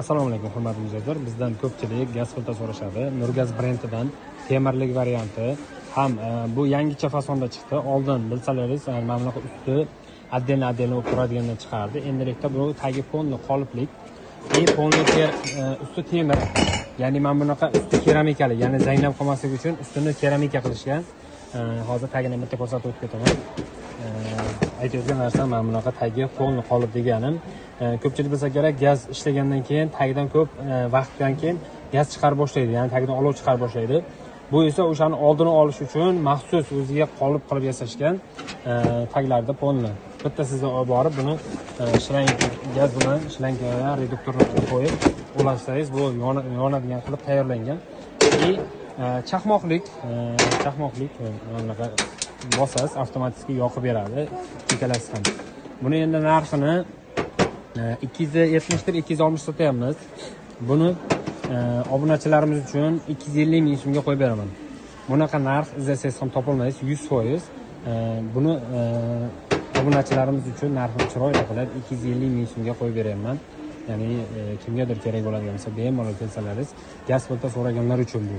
Assalomu alaykum hurmatli mijozlar. Bizdan ko'pchilik gaz filtra so'rashadi. Nurgaz brendidan temirlik varianti ham bu yangicha fasonda chiqdi. Oldin bilsalaringiz mana bunaqa usti отдельно bo'lib turadigandan chiqardi. Endilikda bu tagi polni qoliplik, polni usti temir. Ya'ni mana bunaqa usti keramikali, ya'ni zaynab qolmasligi uchun ustini keramika qilishgan. Hozir tagini bitta ko'rsatib o'tib ketaman. Aytayotgan narsa mana bunaqa tagi polni qolib deganim. Ko'pchilik bilsa kerak, gaz ishlagandan keyin tagidan ko'p vaqtdan keyin gaz chiqarib boshlaydi, ya'ni tagidan olov chiqarib boshlaydi. Bu esa o'shani oldini olish uchun maxsus o'ziga qolib qilib yasashgan taglarda polni. Bitta sizga olib borib buni shlang gaz bilan shlangaga reduktorni qo'yib ulashsangiz, bu yonadigan qilib tayyorlangan. Chaqmoqlik bunaqa bosasiz, avtomatik yoqib beradi. Ikkalasi ham. Buni endi narxini 270 260 sotyapmiz. Buni obunachilarimiz uchun 250 ming so'mga qo'yib beraman. Bunaqa narx izlasangiz ham topolmaysiz 100%. Buni obunachilarimiz uchun narxni chiroyli qilib 250 ming so'mga qo'yib beraman. Ya'ni kimgadir kerak bo'ladigan bo'lsa bemalol kelsalaringiz, gaz filtra so'raganlar uchun bu.